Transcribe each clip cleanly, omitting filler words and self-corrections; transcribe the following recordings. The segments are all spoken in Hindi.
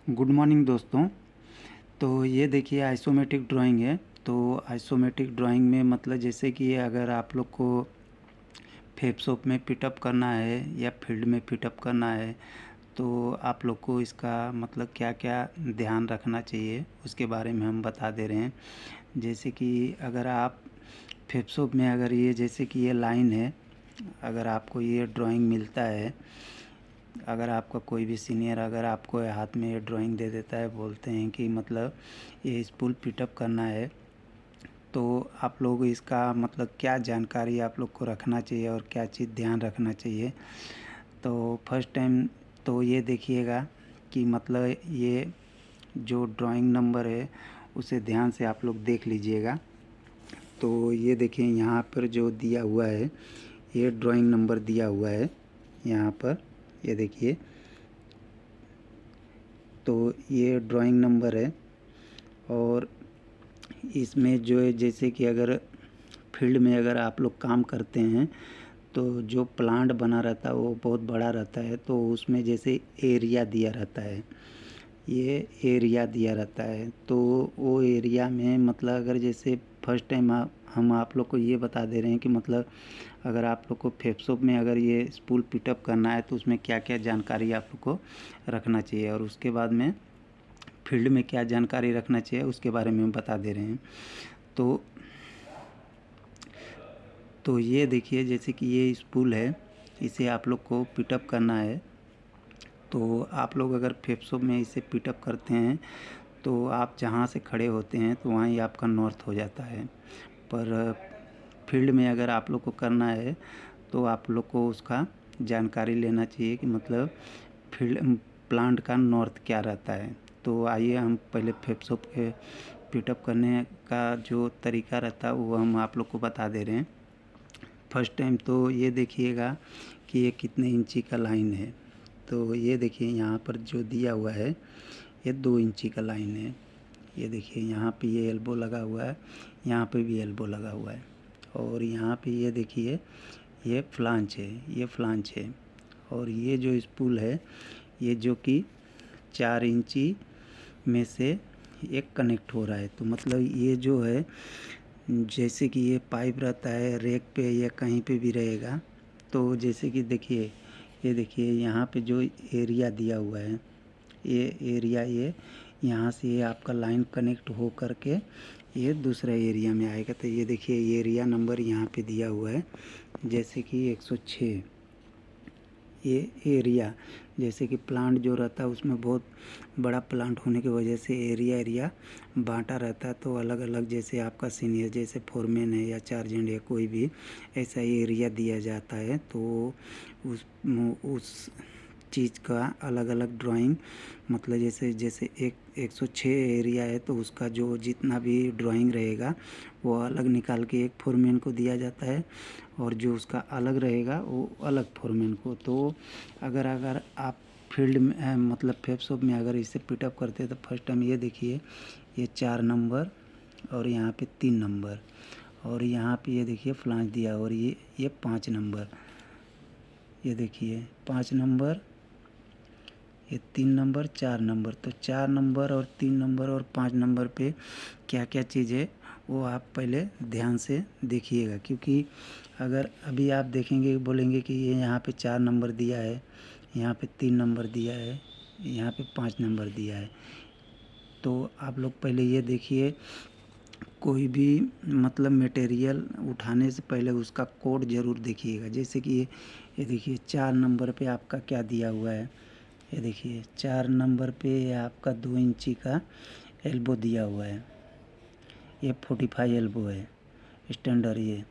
गुड मॉर्निंग दोस्तों। तो ये देखिए आइसोमेट्रिक ड्राइंग है। तो आइसोमेट्रिक ड्राइंग में मतलब जैसे कि अगर आप लोग को फेप्सोप में पिटअप करना है या फील्ड में पिटअप करना है तो आप लोग को इसका मतलब क्या क्या ध्यान रखना चाहिए उसके बारे में हम बता दे रहे हैं। जैसे कि अगर आप फेप्सोप में अगर ये जैसे कि ये लाइन है, अगर आपको ये ड्राइंग मिलता है, अगर आपका कोई भी सीनियर अगर आपको हाथ में ये ड्राइंग दे देता है, बोलते हैं कि मतलब ये स्पूल पिटअप करना है, तो आप लोग इसका मतलब क्या जानकारी आप लोग को रखना चाहिए और क्या चीज़ ध्यान रखना चाहिए। तो फर्स्ट टाइम तो ये देखिएगा कि मतलब ये जो ड्राइंग नंबर है उसे ध्यान से आप लोग देख लीजिएगा। तो ये देखिए यहाँ पर जो दिया हुआ है ये ड्राइंग नंबर दिया हुआ है यहाँ पर, ये देखिए। तो ये ड्राइंग नंबर है और इसमें जो है जैसे कि अगर फील्ड में अगर आप लोग काम करते हैं तो जो प्लांट बना रहता है वो बहुत बड़ा रहता है, तो उसमें जैसे एरिया दिया रहता है, ये एरिया दिया रहता है। तो वो एरिया में मतलब अगर जैसे फर्स्ट टाइम हम आप लोग को ये बता दे रहे हैं कि मतलब अगर आप लोग को फेप्सोप में अगर ये स्पूल पिटअप करना है तो उसमें क्या क्या जानकारी आप लोग को रखना चाहिए और उसके बाद में फील्ड में क्या जानकारी रखना चाहिए उसके बारे में हम बता दे रहे हैं। तो ये देखिए जैसे कि ये स्पूल है, इसे आप लोग को पिटअप करना है। तो आप लोग अगर फेप्सोप में इसे पिटअप करते हैं तो आप जहाँ से खड़े होते हैं तो वहाँ ही आपका नॉर्थ हो जाता है। पर फील्ड में अगर आप लोग को करना है तो आप लोग को उसका जानकारी लेना चाहिए कि मतलब फील्ड प्लांट का नॉर्थ क्या रहता है। तो आइए हम पहले फेप्सोप के पिटअप करने का जो तरीका रहता है वो हम आप लोग को बता दे रहे हैं। फर्स्ट टाइम तो ये देखिएगा कि ये कितने इंची का लाइन है। तो ये देखिए यहाँ पर जो दिया हुआ है ये 2 इंची का लाइन है। ये देखिए यहाँ पे ये एल्बो लगा हुआ है, यहाँ पे भी एल्बो लगा हुआ है और यहाँ पे ये देखिए ये फ्लांच है, ये फ्लांच है। और ये जो स्पूल है ये जो कि 4 इंची में से एक कनेक्ट हो रहा है। तो मतलब ये जो है जैसे कि ये पाइप रहता है रैक पे या कहीं पे भी रहेगा। तो जैसे कि देखिए ये देखिए यहाँ पे जो एरिया दिया हुआ है ये एरिया, ये यहाँ से ये आपका लाइन कनेक्ट हो करके ये दूसरा एरिया में आएगा। तो ये देखिए ये एरिया नंबर यहाँ पे दिया हुआ है जैसे कि 106। ये एरिया जैसे कि प्लांट जो रहता है उसमें बहुत बड़ा प्लांट होने की वजह से एरिया एरिया बांटा रहता है। तो अलग अलग जैसे आपका सीनियर जैसे फोरमैन है या चार्जेंट या कोई भी ऐसा एरिया दिया जाता है तो उस चीज़ का अलग अलग ड्राइंग मतलब जैसे जैसे 106 एरिया है तो उसका जो जितना भी ड्राइंग रहेगा वो अलग निकाल के एक फोरमैन को दिया जाता है और जो उसका अलग रहेगा वो अलग फोरमैन को। तो अगर अगर आप फील्ड में मतलब फेप्सोप में अगर इसे पिटअप करते हैं तो फर्स्ट टाइम ये देखिए ये 4 नंबर और यहाँ पे 3 नंबर और यहाँ पे ये देखिए फ्लांज दिया और ये 5 नंबर, ये देखिए 5 नंबर, ये 3 नंबर 4 नंबर। तो 4 नंबर और 3 नंबर और 5 नंबर पे क्या क्या चीज़ है वो आप पहले ध्यान से देखिएगा, क्योंकि अगर अभी आप देखेंगे बोलेंगे कि ये यहाँ पे 4 नंबर दिया है, यहाँ पे 3 नंबर दिया है, यहाँ पे 5 नंबर दिया है। तो आप लोग पहले ये देखिए कोई भी मतलब मटेरियल उठाने से पहले उसका कोड ज़रूर देखिएगा। जैसे कि ये देखिए 4 नंबर पे आपका क्या दिया हुआ है, ये देखिए 4 नंबर पे आपका 2 इंची का एल्बो दिया हुआ है, ये 45 एल्बो है स्टैंडर्ड। ये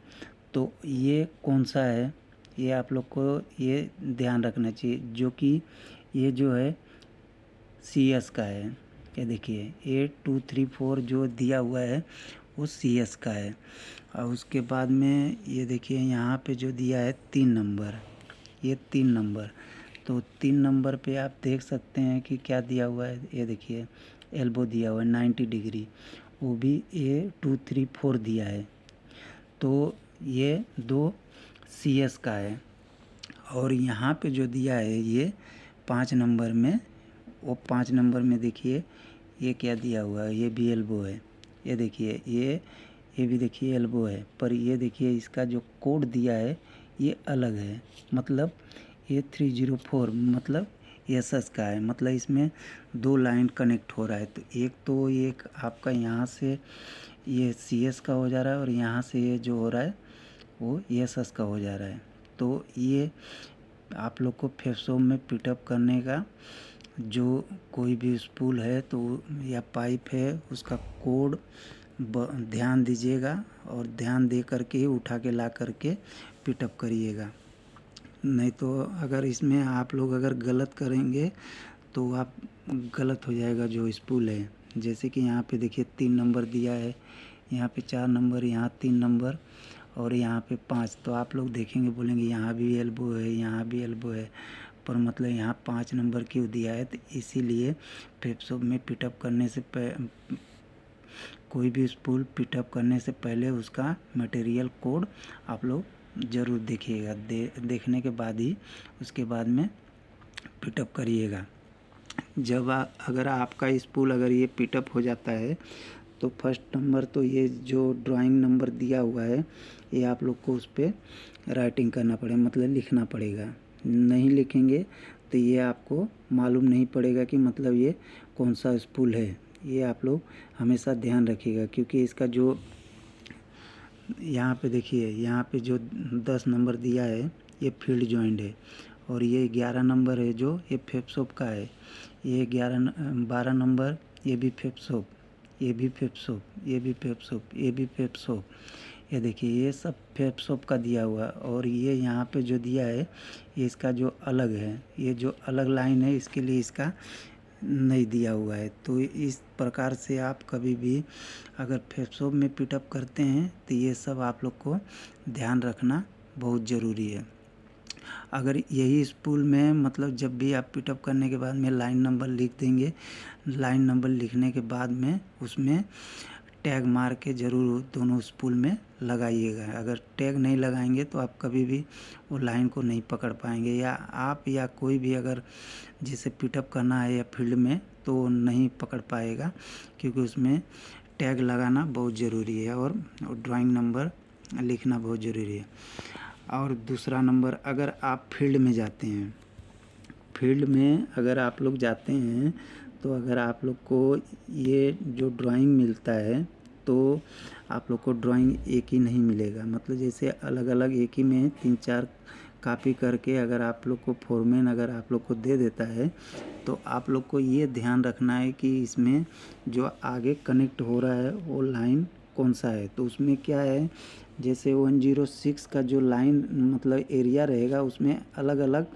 तो ये कौन सा है ये आप लोग को ये ध्यान रखना चाहिए, जो कि ये जो है सी एस का है। ये देखिए 8234 जो दिया हुआ है वो सी एस का है। और उसके बाद में ये देखिए यहाँ पे जो दिया है 3 नंबर, ये 3 नंबर। तो 3 नंबर पे आप देख सकते हैं कि क्या दिया हुआ है, ये देखिए एल्बो दिया हुआ है 90 डिग्री, वो भी A234 दिया है। तो ये 2 सी एस का है। और यहाँ पे जो दिया है ये 5 नंबर में वो 5 नंबर में देखिए ये क्या दिया हुआ है, ये भी एल्बो है। ये देखिए ये भी देखिए एल्बो है, पर ये देखिए इसका जो कोड दिया है ये अलग है। मतलब ये 304 मतलब एसएस का है, मतलब इसमें 2 लाइन कनेक्ट हो रहा है। तो एक आपका यहाँ से ये सीएस का हो जा रहा है और यहाँ से ये जो हो रहा है वो एसएस का हो जा रहा है। तो ये आप लोग को फेफसों में पिटअप करने का जो कोई भी स्पूल है तो या पाइप है उसका कोड ध्यान दीजिएगा और ध्यान दे करके ही उठा के ला करके पिटअप करिएगा। नहीं तो अगर इसमें आप लोग अगर गलत करेंगे तो आप गलत हो जाएगा जो स्पूल है। जैसे कि यहाँ पे देखिए 3 नंबर दिया है, यहाँ पे 4 नंबर, यहाँ 3 नंबर और यहाँ पे 5। तो आप लोग देखेंगे बोलेंगे यहाँ भी एल्बो है, यहाँ भी एल्बो है, पर मतलब यहाँ 5 नंबर क्यों दिया है? तो इसीलिए फेफसों में पिटअप करने से कोई भी स्पूल पिटअप करने से पहले उसका मटेरियल कोड आप लोग ज़रूर देखिएगा। देखने के बाद ही उसके बाद में पिटअप करिएगा। जब अगर आपका स्पूल अगर ये पिटअप हो जाता है तो फर्स्ट नंबर तो ये जो ड्राइंग नंबर दिया हुआ है ये आप लोग को उस पर राइटिंग करना पड़ेगा, मतलब लिखना पड़ेगा। नहीं लिखेंगे तो ये आपको मालूम नहीं पड़ेगा कि मतलब ये कौन सा स्पूल है। ये आप लोग हमेशा ध्यान रखिएगा, क्योंकि इसका जो यहाँ पे देखिए यहाँ पे जो 10 नंबर दिया है ये फील्ड जॉइंट है और ये 11 नंबर है जो ये फेफसोप का है। ये 12 नंबर ये भी फेफसोप, ये भी फेफसोप, ये भी फेफसोप, ये भी फेफसोप। ये देखिए ये सब फेफसोप का दिया हुआ है और ये यहाँ पे जो दिया है ये इसका जो अलग है, ये जो अलग लाइन है इसके लिए इसका नहीं दिया हुआ है। तो इस प्रकार से आप कभी भी अगर फेफसोप में पिटअप करते हैं तो ये सब आप लोग को ध्यान रखना बहुत ज़रूरी है। अगर यही स्पूल में मतलब जब भी आप पिटअप करने के बाद में लाइन नंबर लिख देंगे, लाइन नंबर लिखने के बाद में उसमें टैग मार के ज़रूर दोनों स्पूल में लगाइएगा। अगर टैग नहीं लगाएंगे तो आप कभी भी वो लाइन को नहीं पकड़ पाएंगे, या आप या कोई भी अगर जिसे पिटअप करना है या फील्ड में तो नहीं पकड़ पाएगा, क्योंकि उसमें टैग लगाना बहुत ज़रूरी है और ड्राइंग नंबर लिखना बहुत ज़रूरी है। और दूसरा नंबर, अगर आप फील्ड में जाते हैं, फील्ड में अगर आप लोग जाते हैं तो अगर आप लोग को ये जो ड्राइंग मिलता है तो आप लोग को ड्राइंग एक ही नहीं मिलेगा, मतलब जैसे अलग अलग एक ही में 3-4 कॉपी करके अगर आप लोग को फोरमैन अगर आप लोग को दे देता है तो आप लोग को ये ध्यान रखना है कि इसमें जो आगे कनेक्ट हो रहा है वो लाइन कौन सा है। तो उसमें क्या है, जैसे 106 का जो लाइन मतलब एरिया रहेगा उसमें अलग अलग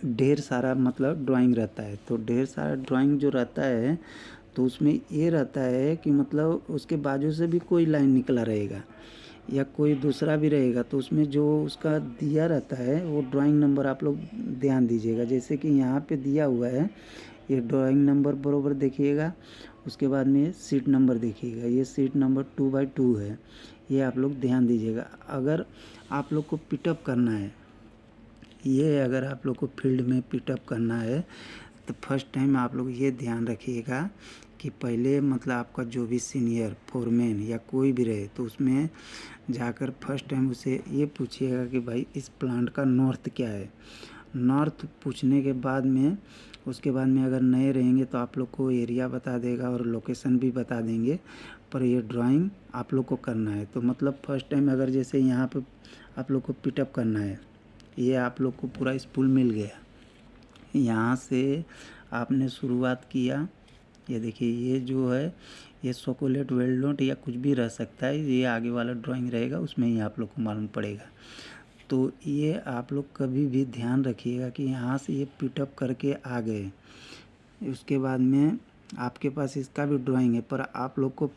ढेर सारा मतलब ड्राइंग रहता है। तो ढेर सारा ड्राइंग जो रहता है तो उसमें ये रहता है कि मतलब उसके बाजू से भी कोई लाइन निकला रहेगा या कोई दूसरा भी रहेगा, तो उसमें जो उसका दिया रहता है वो ड्राइंग नंबर आप लोग ध्यान दीजिएगा। जैसे कि यहाँ पे दिया हुआ है ये ड्राइंग नंबर बरोबर देखिएगा, उसके बाद में ये सीट नंबर देखिएगा, ये सीट नंबर 2/2 है, ये आप लोग ध्यान दीजिएगा। अगर आप लोग को पिटअप करना है, ये अगर आप लोग को फील्ड में पिटअप करना है तो फर्स्ट टाइम आप लोग ये ध्यान रखिएगा कि पहले मतलब आपका जो भी सीनियर फोरमैन या कोई भी रहे तो उसमें जाकर फर्स्ट टाइम उसे ये पूछिएगा कि भाई इस प्लांट का नॉर्थ क्या है। नॉर्थ पूछने के बाद में उसके बाद में अगर नए रहेंगे तो आप लोग को एरिया बता देगा और लोकेशन भी बता देंगे, पर ये ड्राइंग आप लोग को करना है। तो मतलब फर्स्ट टाइम अगर जैसे यहाँ पे आप लोग को पिटअप करना है, ये आप लोग को पूरा स्पूल मिल गया, यहाँ से आपने शुरुआत किया, ये देखिए ये जो है ये चॉकलेट वेलनट या कुछ भी रह सकता है, ये आगे वाला ड्राइंग रहेगा उसमें ही आप लोग को मालूम पड़ेगा। तो ये आप लोग कभी भी ध्यान रखिएगा कि यहाँ से ये पिटअप करके आ गए, उसके बाद में आपके पास इसका भी ड्राइंग है, पर आप लोग को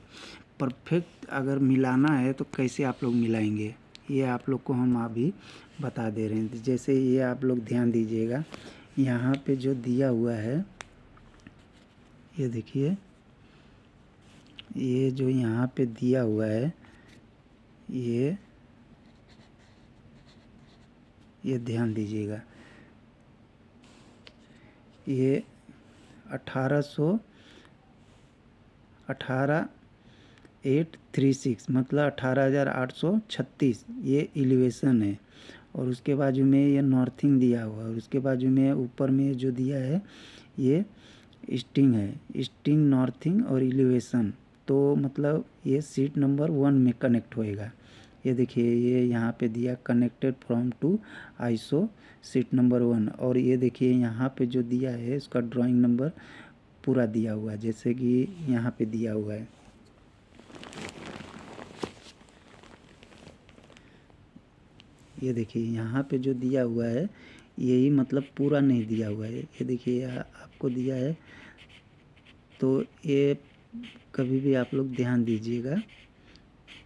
परफेक्ट अगर मिलाना है तो कैसे आप लोग मिलाएंगे ये आप लोग को हम अभी बता दे रहे हैं। जैसे ये आप लोग ध्यान दीजिएगा, यहाँ पे जो दिया हुआ है ये देखिए, ये जो यहाँ पे दिया हुआ है ये ध्यान दीजिएगा, ये 18,836 मतलब 18,836 ये एलिवेशन है। और उसके बाजू में ये नॉर्थिंग दिया हुआ है और उसके बाजू में ऊपर में जो दिया है ये स्टिंग है, स्टिंग नॉर्थिंग और एलिवेशन। तो मतलब ये सीट नंबर 1 में कनेक्ट होएगा। ये देखिए ये यहाँ पे दिया कनेक्टेड फ्रॉम टू आईसो सीट नंबर 1। और ये देखिए यहाँ पे जो दिया है उसका ड्राइंग नंबर पूरा दिया हुआ है, जैसे कि यहाँ पे दिया हुआ है। ये देखिए यहाँ पे जो दिया हुआ है यही मतलब पूरा नहीं दिया हुआ है। ये देखिए आपको दिया है, तो ये कभी भी आप लोग ध्यान दीजिएगा।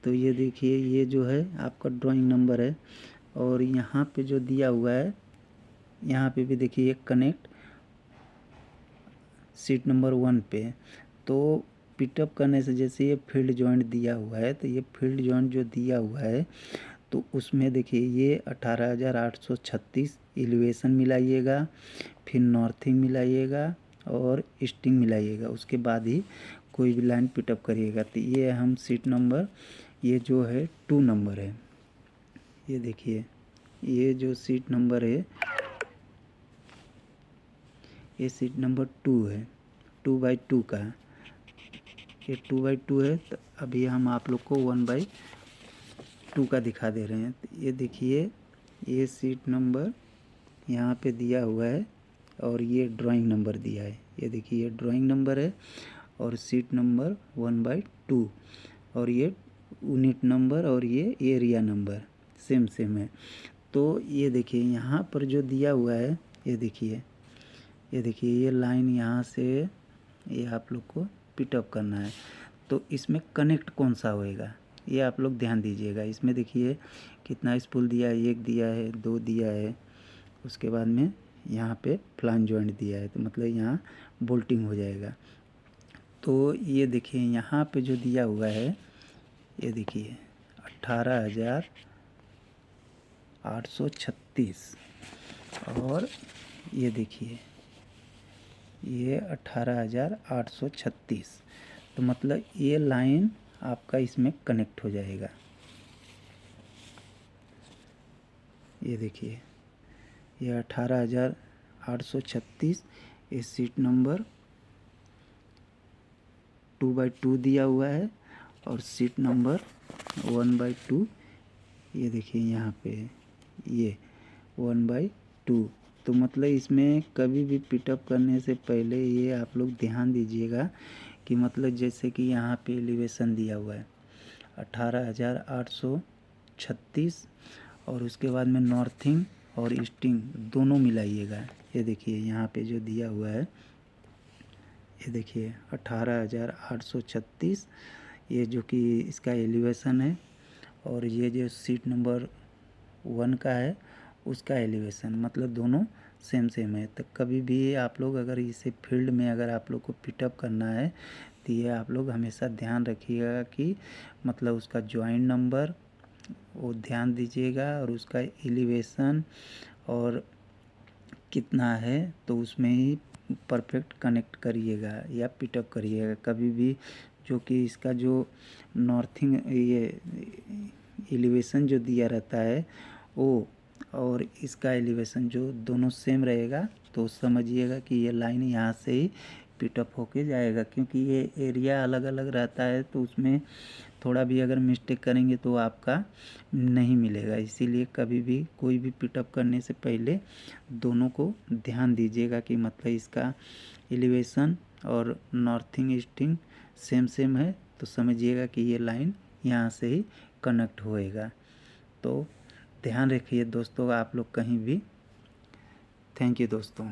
तो ये देखिए ये जो है आपका ड्राइंग नंबर है। और यहाँ पे जो दिया हुआ है यहाँ पे भी देखिए कनेक्ट सीट नंबर 1 पे। तो पिटअप करने से जैसे ये फील्ड जॉइंट दिया हुआ है, तो ये फील्ड जॉइंट जो दिया हुआ है तो उसमें देखिए ये 18,836 एलिवेशन मिलाइएगा, फिर नॉर्थिंग मिलाइएगा और स्टिंग मिलाइएगा, उसके बाद ही कोई भी लाइन पिटअप करिएगा। तो ये हम सीट नंबर ये जो है 2 नंबर है। ये देखिए ये जो सीट नंबर है ये सीट नंबर 2 है, 2/2 का। ये 2/2 है। तो अभी हम आप लोग को 1/2 का दिखा दे रहे हैं। तो ये देखिए ये सीट नंबर यहाँ पे दिया हुआ है और ये ड्राइंग नंबर दिया है। ये देखिए ये ड्राइंग नंबर है और सीट नंबर 1/2 और ये यूनिट नंबर और ये एरिया नंबर सेम है। तो ये देखिए यहाँ पर जो दिया हुआ है ये देखिए ये लाइन यहाँ से ये आप लोग को पिटअप करना है। तो इसमें कनेक्ट कौन सा होएगा ये आप लोग ध्यान दीजिएगा। इसमें देखिए कितना स्पूल दिया है, 1 दिया है, 2 दिया है, उसके बाद में यहाँ पे फ्लांज जॉइंट दिया है, तो मतलब यहाँ बोल्टिंग हो जाएगा। तो ये देखिए यहाँ पे जो दिया हुआ है ये देखिए 18,836 और ये देखिए ये 18,836। तो मतलब ये लाइन आपका इसमें कनेक्ट हो जाएगा। ये देखिए ये 18,836 ये सीट नंबर 2/2 दिया हुआ है और सीट नंबर 1/2 ये देखिए यहाँ पे ये 1/2। तो मतलब इसमें कभी भी पिटअप करने से पहले ये आप लोग ध्यान दीजिएगा कि मतलब जैसे कि यहाँ पे एलिवेशन दिया हुआ है 18,836 और उसके बाद में नॉर्थिंग और ईस्टिंग दोनों मिलाइएगा। ये देखिए यहाँ पे जो दिया हुआ है ये देखिए 18,836 ये जो कि इसका एलिवेशन है और ये जो सीट नंबर 1 का है उसका एलिवेशन, मतलब दोनों सेम है। तो कभी भी आप लोग अगर इसे फील्ड में अगर आप लोग को पिटअप करना है तो ये आप लोग हमेशा ध्यान रखिएगा कि मतलब उसका जॉइंट नंबर वो ध्यान दीजिएगा और उसका एलिवेशन और कितना है तो उसमें ही परफेक्ट कनेक्ट करिएगा या पिटअप करिएगा। कभी भी जो कि इसका जो नॉर्थिंग ये एलिवेशन जो दिया रहता है वो और इसका एलिवेशन जो दोनों सेम रहेगा तो समझिएगा कि ये लाइन यहाँ से ही पिटअप होके जाएगा, क्योंकि ये एरिया अलग अलग रहता है तो उसमें थोड़ा भी अगर मिस्टेक करेंगे तो आपका नहीं मिलेगा। इसीलिए कभी भी कोई भी पिटअप करने से पहले दोनों को ध्यान दीजिएगा कि मतलब इसका एलिवेशन और नॉर्थिंग ईस्टिंग सेम है तो समझिएगा कि ये लाइन यहाँ से ही कनेक्ट होएगा। तो ध्यान रखिए दोस्तों आप लोग कहीं भी। थैंक यू दोस्तों।